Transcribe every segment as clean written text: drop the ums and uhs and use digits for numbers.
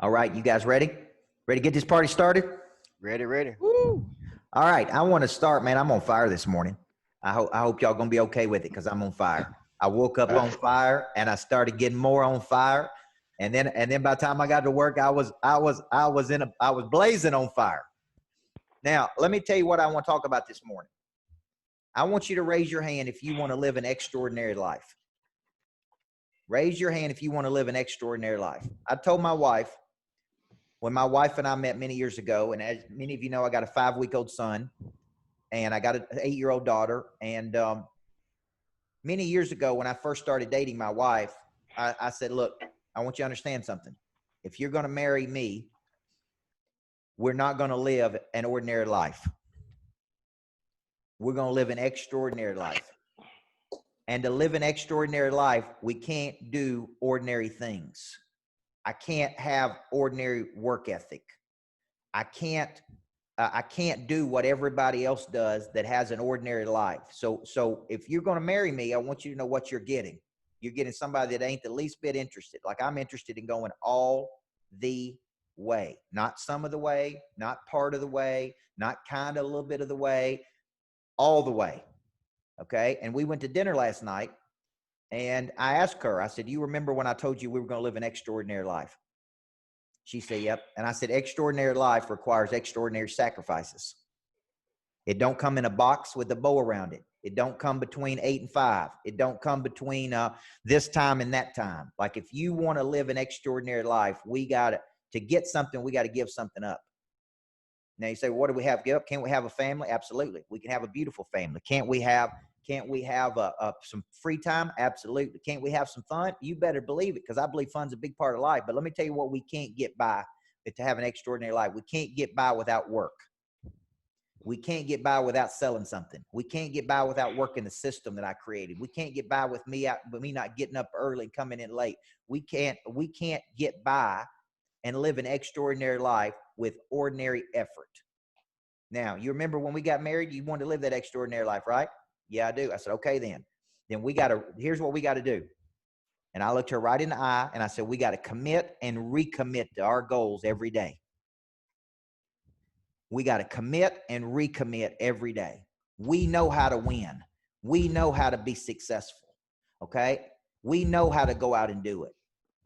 All right, you guys ready? Ready to get this party started? Ready, ready. Woo! All right, I want to start, man. I'm on fire this morning. I hope y'all gonna be okay with it because I'm on fire. I woke up on fire and I started getting more on fire, and then by the time I got to work, I was blazing on fire. Now, let me tell you what I want to talk about this morning. I want you to raise your hand if you want to live an extraordinary life. Raise your hand if you want to live an extraordinary life. I told my wife, when my wife and I met many years ago, and as many of you know, I got a 5-week-old son, and I got an 8-year-old daughter. And many years ago, when I first started dating my wife, I said, look, I want you to understand something. If you're going to marry me, we're not going to live an ordinary life. We're going to live an extraordinary life. And to live an extraordinary life, we can't do ordinary things. I can't have ordinary work ethic. I can't do what everybody else does that has an ordinary life. So if you're going to marry me, I want you to know what you're getting. You're getting somebody that ain't the least bit interested. Like, I'm interested in going all the way, not some of the way, not part of the way, not kind of a little bit of the way, all the way. Okay. And we went to dinner last night, and I asked her, I said, do you remember when I told you we were going to live an extraordinary life? She said, yep. And I said, extraordinary life requires extraordinary sacrifices. It don't come in a box with a bow around it. It don't come between 8 and 5. It don't come between this time and that time. Like, if you want to live an extraordinary life, we got to get something. We got to give something up. Now you say, what do we have to give up? Can't we have a family? Absolutely. We can have a beautiful family. Can't we have some free time? Absolutely. Can't we have some fun? You better believe it, because I believe fun's a big part of life. But let me tell you what we can't get by to have an extraordinary life. We can't get by without work. We can't get by without selling something. We can't get by without working the system that I created. We can't get by with me not getting up early and coming in late. We can't get by and live an extraordinary life with ordinary effort. Now, you remember when we got married, you wanted to live that extraordinary life, right? Yeah, I do. I said, okay, then here's what we got to do. And I looked her right in the eye and I said, we got to commit and recommit to our goals every day. We got to commit and recommit every day. We know how to win. We know how to be successful. Okay. We know how to go out and do it.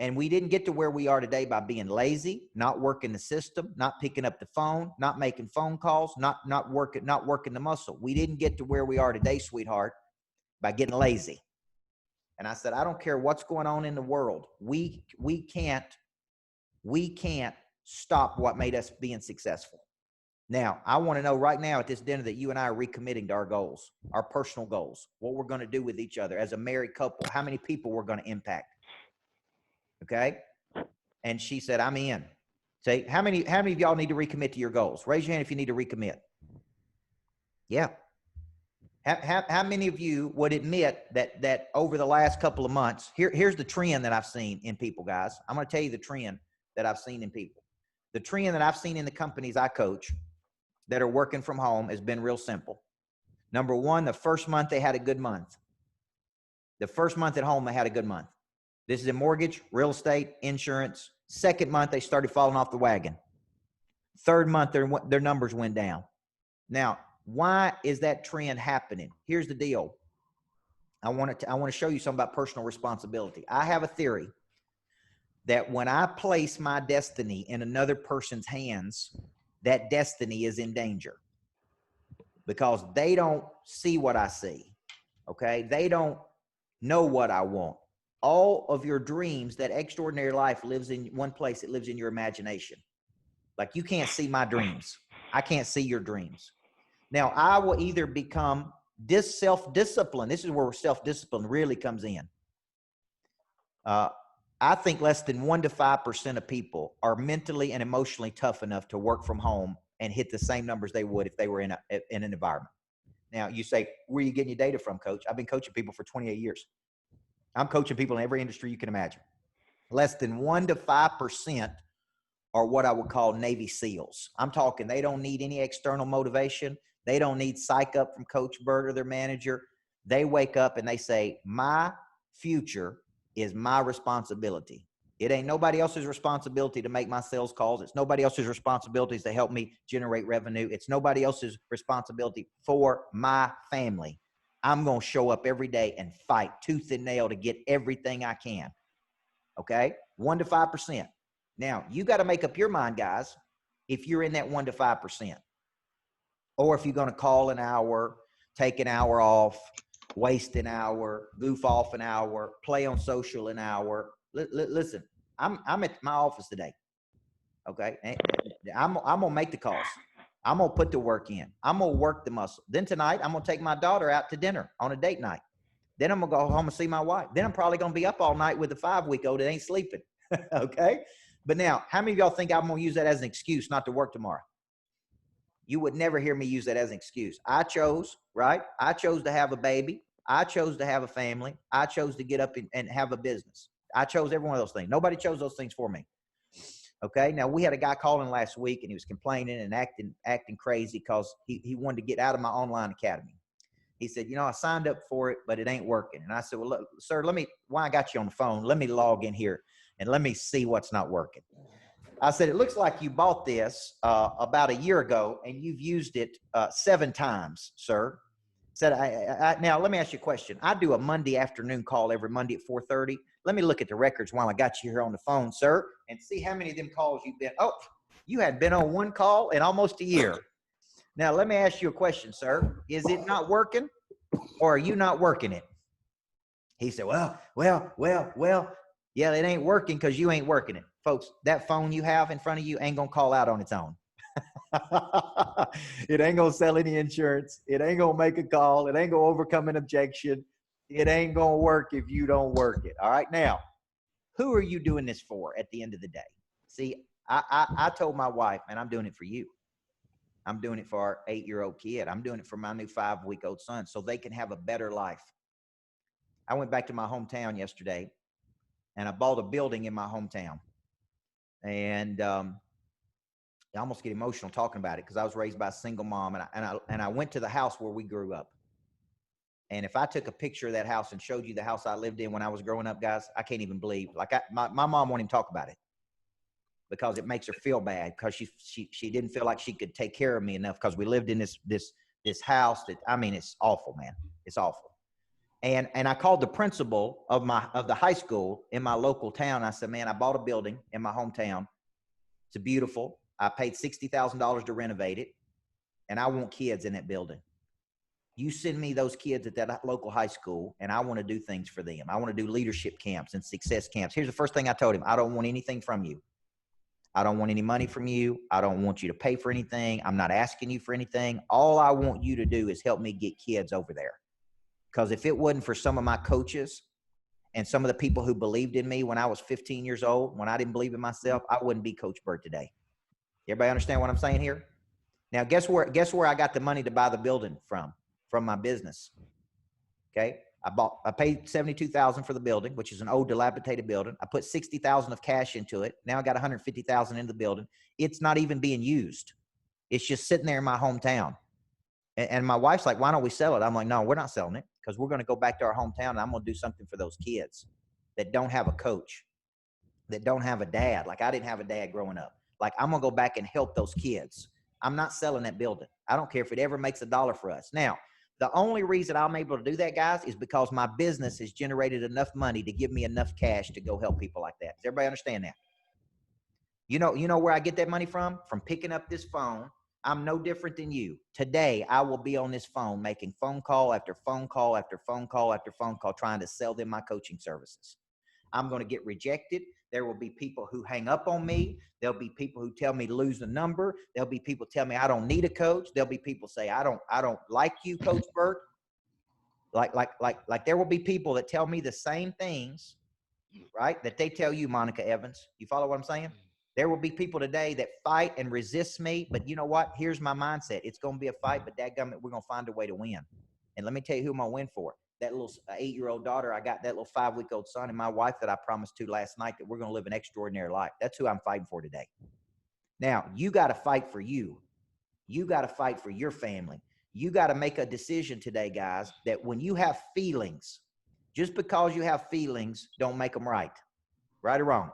And we didn't get to where we are today by being lazy, not working the system, not picking up the phone, not making phone calls, not working the muscle. We didn't get to where we are today, sweetheart, by getting lazy. And I said, I don't care what's going on in the world. We can't stop what made us being successful. Now, I want to know right now at this dinner that you and I are recommitting to our goals, our personal goals, what we're going to do with each other as a married couple, how many people we're going to impact. Okay. And she said, I'm in. Say, how many of y'all need to recommit to your goals? Raise your hand if you need to recommit. Yeah. How many of you would admit that over the last couple of months, here's the trend that I've seen in people, guys. I'm going to tell you the trend that I've seen in people. The trend that I've seen in the companies I coach that are working from home has been real simple. Number one, the first month they had a good month. The first month at home, they had a good month. This is in mortgage, real estate, insurance. Second month, they started falling off the wagon. Third month, their numbers went down. Now, why is that trend happening? Here's the deal. I want to show you something about personal responsibility. I have a theory that when I place my destiny in another person's hands, that destiny is in danger because they don't see what I see. Okay. They don't know what I want. All of your dreams, that extraordinary life lives in one place. It lives in your imagination. Like, you can't see my dreams. I can't see your dreams. Now, I will either become self-disciplined. This is where self-discipline really comes in. I think less than 1% to 5% of people are mentally and emotionally tough enough to work from home and hit the same numbers they would if they were in an environment. Now, you say, where are you getting your data from, Coach? I've been coaching people for 28 years. I'm coaching people in every industry you can imagine. Less than 1% to 5% are what I would call Navy SEALs. I'm talking, they don't need any external motivation. They don't need psych up from Coach Burt or their manager. They wake up and they say, my future is my responsibility. It ain't nobody else's responsibility to make my sales calls. It's nobody else's responsibilities to help me generate revenue. It's nobody else's responsibility for my family. I'm going to show up every day and fight tooth and nail to get everything I can. Okay? 1 to 5%. Now, you got to make up your mind, guys, if you're in that 1 to 5%. Or if you're going to call an hour, take an hour off, waste an hour, goof off an hour, play on social an hour. Listen, I'm at my office today. Okay. I'm going to make the calls. I'm going to put the work in. I'm going to work the muscle. Then tonight, I'm going to take my daughter out to dinner on a date night. Then I'm going to go home and see my wife. Then I'm probably going to be up all night with a 5-week-old that ain't sleeping. Okay. But now, how many of y'all think I'm going to use that as an excuse not to work tomorrow? You would never hear me use that as an excuse. I chose, right? I chose to have a baby. I chose to have a family. I chose to get up and have a business. I chose every one of those things. Nobody chose those things for me. Okay. Now we had a guy calling last week and he was complaining and acting crazy because he wanted to get out of my online academy. He said, I signed up for it, but it ain't working. And I said, well, look, sir, while I got you on the phone, let me log in here and let me see what's not working. I said, it looks like you bought this about a year ago and you've used it 7 times, sir. Said, now let me ask you a question. I do a Monday afternoon call every Monday at 4:30. Let me look at the records while I got you here on the phone, sir, and see how many of them calls you've been. Oh, you had been on 1 call in almost a year. Now, let me ask you a question, sir. Is it not working or are you not working it? He said, well, yeah, it ain't working because you ain't working it. Folks, that phone you have in front of you ain't going to call out on its own. It ain't going to sell any insurance. It ain't going to make a call. It ain't going to overcome an objection. It ain't going to work if you don't work it. All right. Now, who are you doing this for at the end of the day? See, I told my wife, man, I'm doing it for you. I'm doing it for our 8-year-old kid. I'm doing it for my new 5-week-old son so they can have a better life. I went back to my hometown yesterday and I bought a building in my hometown. And I almost get emotional talking about it because I was raised by a single mom, and I went to the house where we grew up. And if I took a picture of that house and showed you the house I lived in when I was growing up, guys, I can't even believe. My mom won't even talk about it because it makes her feel bad because she didn't feel like she could take care of me enough because we lived in this house that, I mean, it's awful, man. It's awful. And I called the principal of the high school in my local town. I said, man, I bought a building in my hometown. It's beautiful. I paid $60,000 to renovate it, and I want kids in that building. You send me those kids at that local high school, and I want to do things for them. I want to do leadership camps and success camps. Here's the first thing I told him. I don't want anything from you. I don't want any money from you. I don't want you to pay for anything. I'm not asking you for anything. All I want you to do is help me get kids over there. Because if it wasn't for some of my coaches and some of the people who believed in me when I was 15 years old, when I didn't believe in myself, I wouldn't be Coach Burt today. Everybody understand what I'm saying here? Now, guess where I got the money to buy the building from my business. Okay. I paid $72,000 for the building, which is an old dilapidated building. I put $60,000 of cash into it. Now I got $150,000 in the building. It's not even being used. It's just sitting there in my hometown. And my wife's like, why don't we sell it? I'm like, no, we're not selling it because we're going to go back to our hometown and I'm going to do something for those kids that don't have a coach, that don't have a dad. Like I didn't have a dad growing up. Like I'm going to go back and help those kids. I'm not selling that building. I don't care if it ever makes $1 for us. Now, the only reason I'm able to do that, guys, is because my business has generated enough money to give me enough cash to go help people like that. Does everybody understand that? You know where I get that money from? From picking up this phone. I'm no different than you. Today, I will be on this phone making phone call after phone call after phone call after phone call trying to sell them my coaching services. I'm going to get rejected. There will be people who hang up on me. There'll be people who tell me to lose the number. There'll be people tell me I don't need a coach. There'll be people say I don't like you, Coach Burt. Like there will be people that tell me the same things, right? That they tell you, Monica Evans. You follow what I'm saying? There will be people today that fight and resist me, but you know what? Here's my mindset. It's going to be a fight, but dadgummit, we're going to find a way to win. And let me tell you who I'm going to win for. That little 8-year-old daughter I got, that little 5-week-old son, and my wife that I promised to last night that we're going to live an extraordinary life. That's who I'm fighting for today. Now, you got to fight for you. You got to fight for your family. You got to make a decision today, guys, that when you have feelings, just because you have feelings, don't make them right. Right or wrong?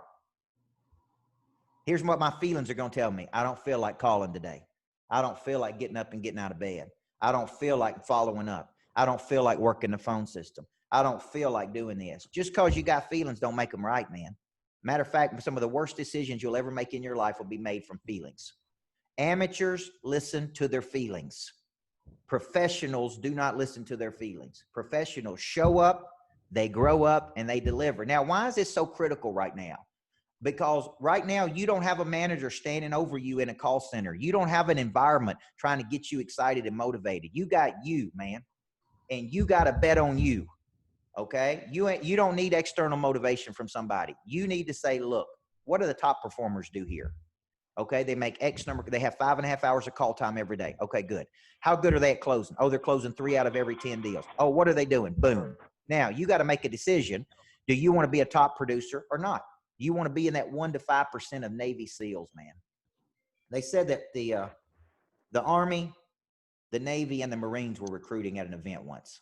Here's what my feelings are going to tell me. I don't feel like calling today. I don't feel like getting up and getting out of bed. I don't feel like following up. I don't feel like working the phone system. I don't feel like doing this. Just because you got feelings don't make them right, man. Matter of fact, some of the worst decisions you'll ever make in your life will be made from feelings. Amateurs listen to their feelings. Professionals do not listen to their feelings. Professionals show up, they grow up, and they deliver. Now, why is this so critical right now? Because right now you don't have a manager standing over you in a call center. You don't have an environment trying to get you excited and motivated. You got you, man, and you got to bet on you. Okay. You don't need external motivation from somebody. You need to say, look, what do the top performers do here? Okay. They make X number. They have 5.5 hours of call time every day. Okay, good. How good are they at closing? Oh, they're closing 3 out of every 10 deals. Oh, what are they doing? Boom. Now you got to make a decision. Do you want to be a top producer or not? You want to be in that 1 to 5% of Navy SEALs, man. They said that the Army, the Navy, and the Marines were recruiting at an event once.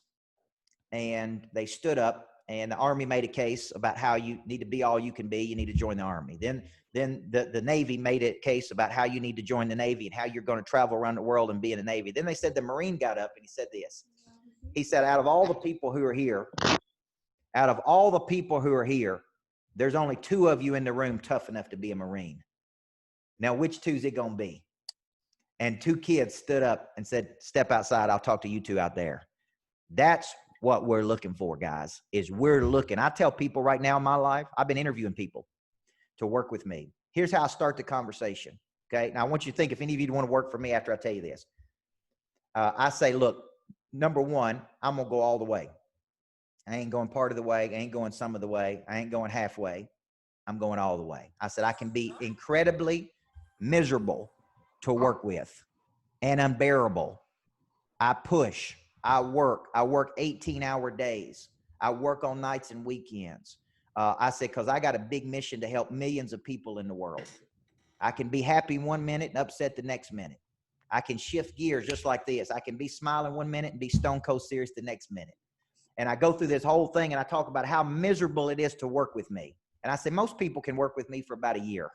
And they stood up, and the Army made a case about how you need to be all you can be. You need to join the Army. Then the Navy made a case about how you need to join the Navy and how you're going to travel around the world and be in the Navy. Then they said the Marine got up and he said this. He said, out of all the people who are here, there's only 2 of you in the room tough enough to be a Marine. Now, which 2 is it going to be? And 2 kids stood up and said, step outside. I'll talk to you 2 out there. That's what we're looking for, guys, is we're looking. I tell people right now in my life, I've been interviewing people to work with me. Here's how I start the conversation. Okay. Now I want you to think if any of you want to work for me after I tell you this. I say, look, number 1, I'm going to go all the way. I ain't going part of the way. I ain't going some of the way. I ain't going halfway. I'm going all the way. I said, I can be incredibly miserable to work with and unbearable. I push. I work 18-hour days. I work on nights and weekends. I said, because I got a big mission to help millions of people in the world. I can be happy 1 minute and upset the next minute. I can shift gears just like this. I can be smiling 1 minute and be stone cold serious the next minute. And I go through this whole thing and I talk about how miserable it is to work with me. And I say, most people can work with me for about a year.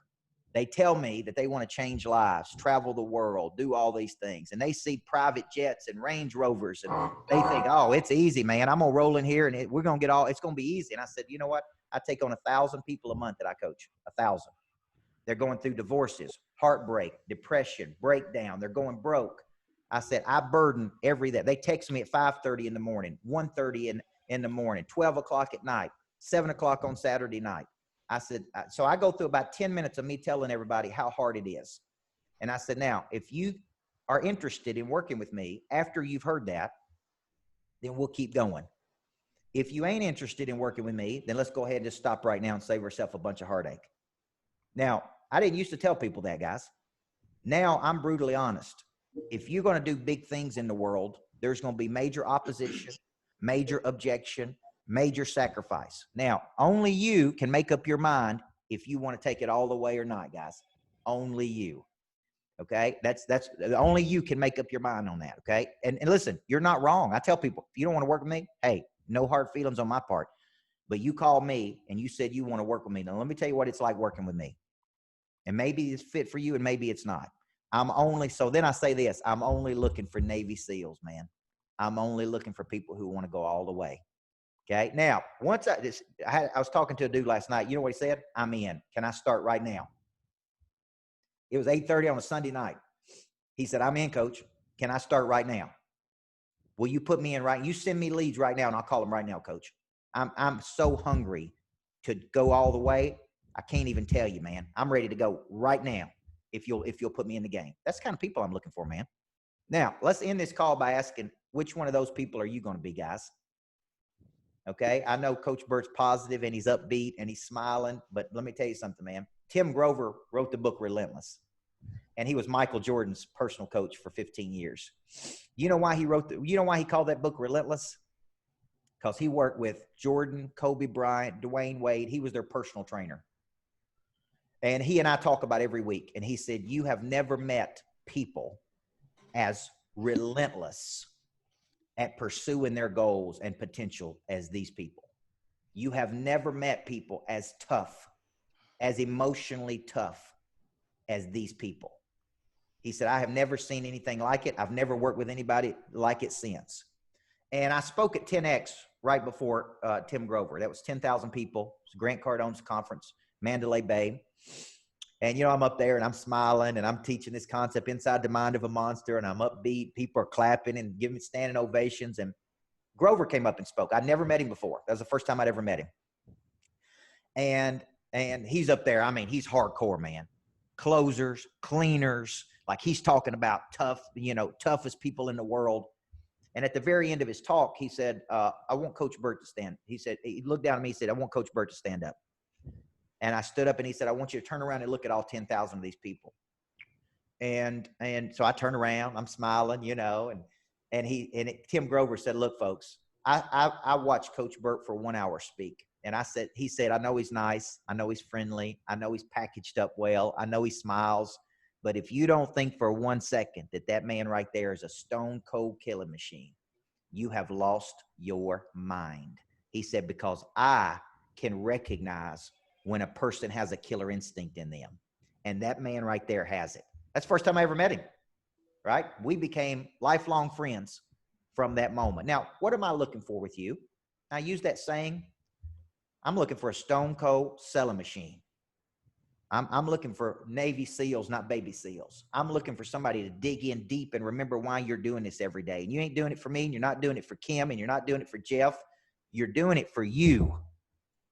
They tell me that they want to change lives, travel the world, do all these things. And they see private jets and Range Rovers and they think, oh, it's easy, man. I'm going to roll in here and we're going to get all, it's going to be easy. And I said, you know what? I take on 1,000 people a month that I coach, 1,000. They're going through divorces, heartbreak, depression, breakdown. They're going broke. I said, I burden every day. They text me at 5:30 in the morning, 1:30 in the morning, 12 o'clock at night, 7 o'clock on Saturday night. I said, so I go through about 10 minutes of me telling everybody how hard it is. And I said, now, if you are interested in working with me after you've heard that, then we'll keep going. If you ain't interested in working with me, then let's go ahead and just stop right now and save ourselves a bunch of heartache. Now, I didn't used to tell people that, guys. Now I'm brutally honest. If you're going to do big things in the world, there's going to be major opposition, major objection, major sacrifice. Now, only you can make up your mind if you want to take it all the way or not, guys. Only you. Okay. That's only you can make up your mind on that. Okay. And listen, you're not wrong. I tell people, if you don't want to work with me, hey, no hard feelings on my part, but you called me and you said you want to work with me. Now, let me tell you what it's like working with me. And maybe it's fit for you and maybe it's not. So then I say this, I'm only looking for Navy SEALs, man. I'm only looking for people who want to go all the way. Okay. Now, once I was talking to a dude last night. You know what he said? I'm in. Can I start right now? It was 8:30 on a Sunday night. He said, I'm in, coach. Can I start right now? Will you put me in right? You send me leads right now and I'll call them right now, coach. I'm so hungry to go all the way. I can't even tell you, man. I'm ready to go right now if you'll put me in the game. That's the kind of people I'm looking for, man. Now, let's end this call by asking, which one of those people are you going to be, guys? Okay, I know Coach Burt's positive and he's upbeat and he's smiling, but let me tell you something, man. Tim Grover wrote the book Relentless, and he was Michael Jordan's personal coach for 15 years. You know why he called that book Relentless? Because he worked with Jordan, Kobe Bryant, Dwayne Wade. He was their personal trainer. And he and I talk about every week. And he said, you have never met people as relentless at pursuing their goals and potential as these people. You have never met people as tough, as emotionally tough, as these people. He said, I have never seen anything like it. I've never worked with anybody like it since. And I spoke at 10X right before Tim Grover. That was 10,000 people. It was Grant Cardone's conference, Mandalay Bay. And, you know, I'm up there and I'm smiling and I'm teaching this concept, Inside the Mind of a Monster, and I'm upbeat. People are clapping and giving me standing ovations. And Grover came up and spoke. I'd never met him before. That was the first time I'd ever met him. And he's up there. I mean, he's hardcore, man. Closers, cleaners, like he's talking about tough, you know, toughest people in the world. And at the very end of his talk, he said, I want Coach Burt to stand. He said, he looked down at me, he said, I want Coach Burt to stand up. And I stood up and he said, I want you to turn around and look at all 10,000 of these people. And so I turned around, I'm smiling, you know, and Tim Grover said, look, folks, I watched Coach Burt for 1 hour speak. And he said, I know he's nice. I know he's friendly. I know he's packaged up well. I know he smiles. But if you don't think for 1 second that man right there is a stone cold killing machine, you have lost your mind. He said, because I can recognize when a person has a killer instinct in them. And that man right there has it. That's the first time I ever met him, right? We became lifelong friends from that moment. Now, what am I looking for with you? I use that saying, I'm looking for a stone cold selling machine. I'm looking for Navy SEALs, not baby seals. I'm looking for somebody to dig in deep and remember why you're doing this every day. And you ain't doing it for me, and you're not doing it for Kim, and you're not doing it for Jeff. You're doing it for you,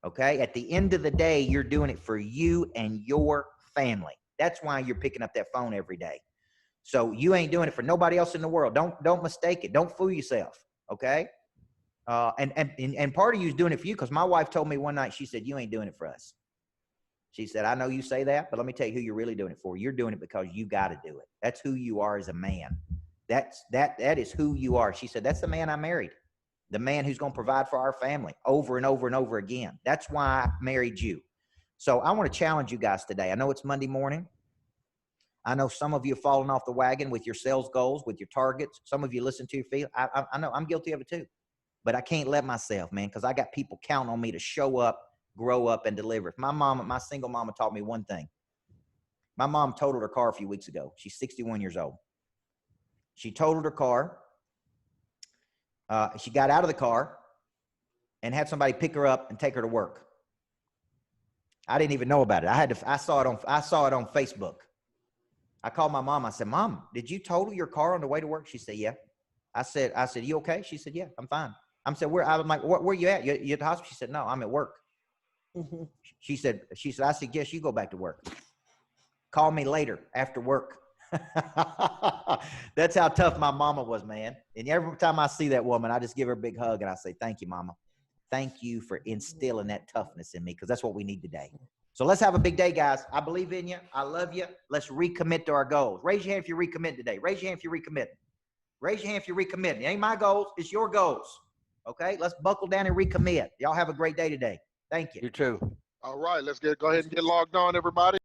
okay? At the end of the day, you're doing it for you and your family. That's why you're picking up that phone every day. So you ain't doing it for nobody else in the world. Don't mistake it. Don't fool yourself, okay? And part of you is doing it for you, because my wife told me one night, she said, you ain't doing it for us. She said, I know you say that, but let me tell you who you're really doing it for. You're doing it because you got to do it. That's who you are as a man. That is who you are. She said, that's the man I married. The man who's going to provide for our family over and over and over again. That's why I married you. So I want to challenge you guys today. I know it's Monday morning. I know some of you have fallen off the wagon with your sales goals, with your targets. Some of you listen to your feelings. I know I'm guilty of it too. But I can't let myself, man, because I got people counting on me to show up, grow up, and deliver. My single mama taught me one thing. My mom totaled her car a few weeks ago. She's 61 years old. She totaled her car. She got out of the car and had somebody pick her up and take her to work. I didn't even know about it. I saw it on Facebook. I called my mom. I said, Mom, did you total your car on the way to work? She said, yeah. I said, you okay? She said, yeah, I'm fine. I'm like, where you at? You at the hospital? She said, no, I'm at work. Mm-hmm. She said, I suggest you go back to work. Call me later after work. That's how tough my mama was, man. And every time I see that woman, I just give her a big hug and I say, thank you, Mama. Thank you for instilling that toughness in me, because that's what we need today. So let's have a big day, guys. I believe in you. I love you. Let's recommit to our goals. Raise your hand if you're recommitting today. Raise your hand if you're recommitting. Raise your hand if you're recommitting. It ain't my goals. It's your goals. Okay? Let's buckle down and recommit. Y'all have a great day today. Thank you. You too. All right. Let's go ahead and get logged on, everybody.